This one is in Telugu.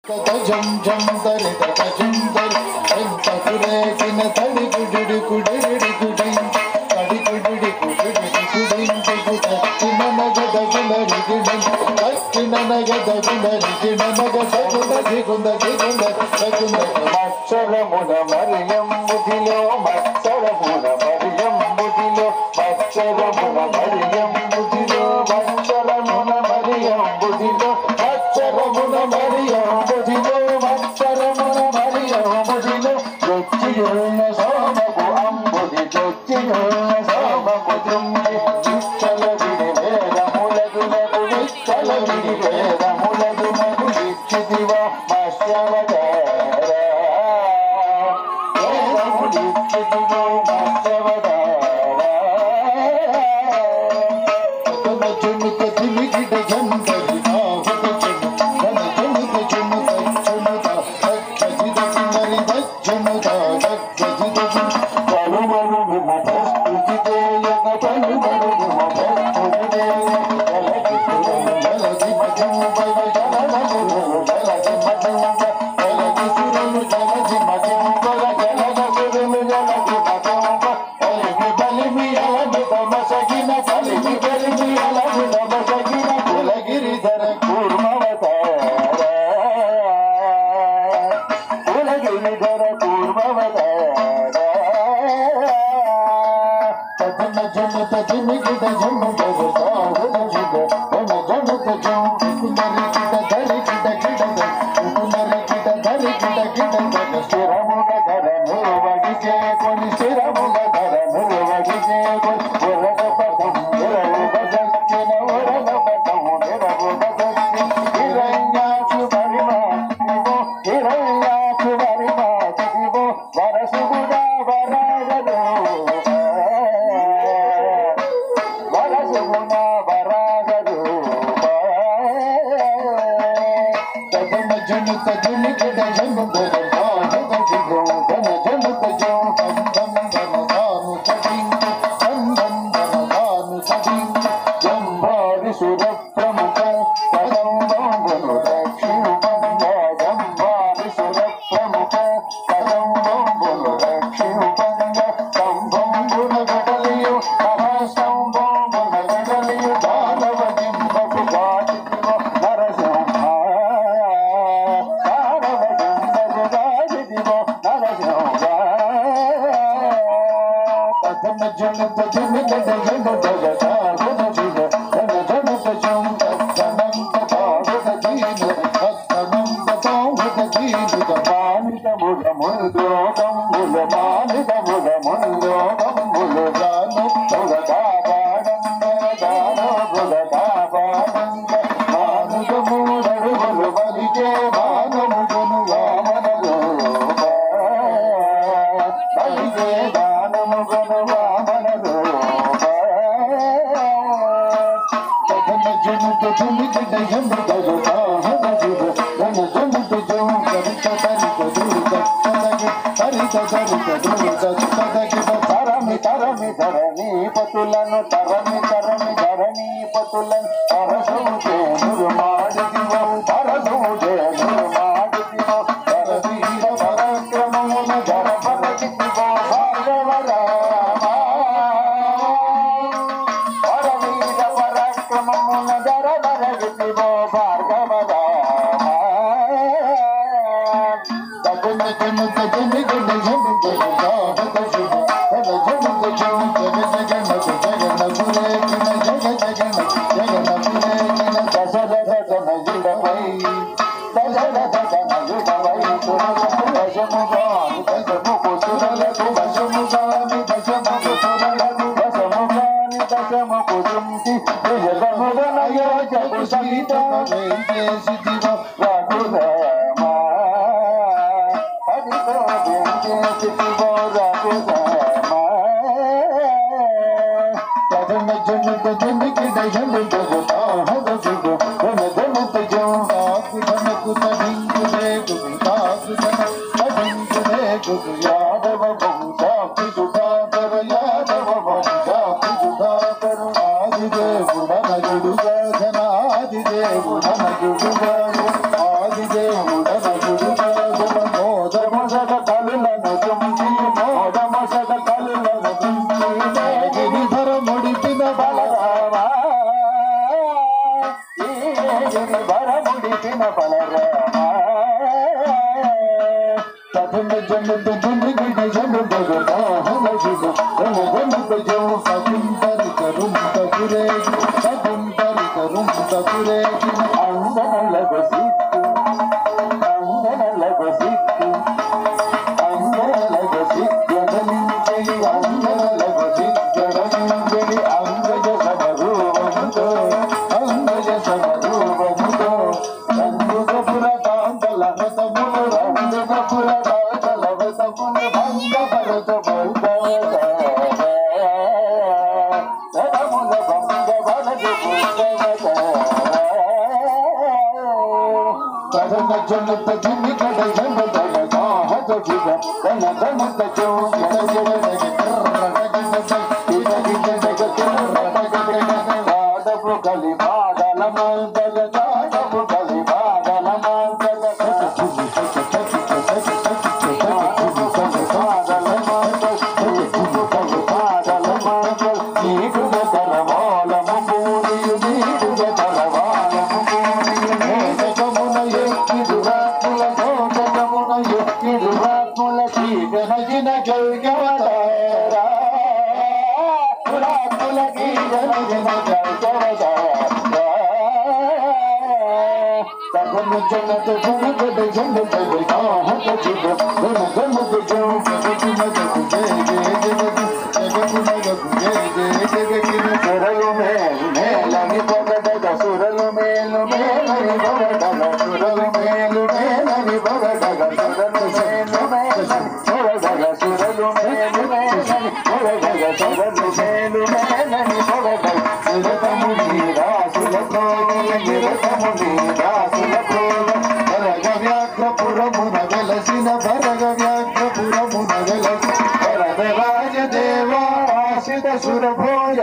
జం జం దరి దట జం దరి ఎంత కురేకిన తడి కుడిడి కుడిడి కుడి తడి కుడిడి కుడిడి కుడింటి కుదక్కిన నగద గులరి గిడన్ దక్కిన నగద గులరి గిడ నగ సగుద దిగుంద దిగుంద సగుంద మచ్చరమున మరియం బుధిలో మచ్చరమున మరియం బుధిలో మచ్చరమున మరియం బుధిలో మచ్చరమున మరియం బుధిలో మచ్చరమున మరియం బుధిలో మచ్చరమున మరియం బుధిలో దొచ్చియున్న సోమకు అంబుధి దొచ్చియున్న సోమకు దుమ్మి విచ్చల విడి వేదములదునకు విచ్చల విడి వేదములదునకు ఇచ్చిదివ మత్స్యవతార వేదములిచ్చిదివ మత్స్యవతార జునుక తిమిగిడ జంతరి నాహుక జునుక జునుక జునుక దక్కజిద సింగరి దజ్జనుక దక్కజిద పలుమరు విమతస్తుజిదే యగ పలుమరు విమతస్తుజిదే జలది మజం బల జలనమురు జలది మజం జలది సురము జలది మజం బల జలద సురము జలది మజం బలిమి బలిమి అలమి తమసగిన బలిమి బలిమి అలమి తమసగిన కులగిరిధర కూర్మవతార కులగిరిధర కూర్మవతార తజన జనుత జిమిగిడ జనుత సాహుద జిగ తన జనుత జం కునరి కిట ధరి కిట కిట కునరి కిట ధరి కిట కిట స్థిరముగ ధర నిర్వగిచే కొని స్థిరముగ ధర నిర్వగిచే కొని వరద పదం నిరవుగ దక్కిన వరద పదం నిరవుగ దక్కి హిరణ్యాక్షు పరిమాక్షివో హిరణ్యాక్షు పరిమాక్షివో వరసుగుడా వరాగదో వరసుగుడా వరాగదో తజన జనుత జునికిడ జనుదర బాధద జిగో ధన జనుత జో కందం ధన దాను చడింకు కందం ధన దాను చడింకు జంభారి సుర ప్రముఖ కదంబంబును దక్షిణు పంగ జంభారి సుర ప్రముఖ కదంబంబును దక్షిణు పంగ కంభంబున గడలియు మహాస్తంభంబున గడలియు దానవ జింబకు గాటిదివో నరసింహ దానవ జింబకు గాటిదివో నరసింహ తజన జనుత జనుగడ జనుదగ సాగుద జిగ జన జనుత జం తనంత బాగుద జీను తనంత బాగుద జీను మానిత ముల ముందోగం ముల మానిత ముల ముందోగం ముల దాను ముల దాబాడం దాను ముల దాబాడం మానుగ మూడడు ముల బలికే మానముగను వామనలు బలికే దానముగను వామనలు తజన జనుత జునికిడ జనుదగ సాహుద జిగ జన జనుత జం కరిత కరిత దుర్గ తదగి కరిత కరిత దుర్గ తదగి తరమి తరమి ధరణి పతులను తరమి తరమి ధరణి పతులను తరసూచే నిర్మాడిదివో తరసూచే నిర్మాడిదివో తరవీర పరక్రమమున ధర పరచిదివో భార్గవరామ పరవీర పరక్రమమున ధర పరచిదివో భార్గవరామ తగున జనుత జనిగడ జనుత సాహుద జిగ జన జనుత జం జగ జగన జగన పురేకిన జగ జగన జగన పురేకిన దశరథ జన యుడవై దశరథ జన యుడవై సురలకు వశముగాని దశముకు సురలకు వశముగాని దశముకు సురలకు వశముగాని దశముకు దుంటి జగముగనయోజకు సహిత వేంచేసిదివ రఘురామ హరితో వేంచేసిదివ రఘురామ తజన జనుత జనికిడ జనుదగ సాహుద జిగ జన జనుత జం తాకు ధనకు తడింకు రేగు తాకు ధన తడింకు రే సురభోజ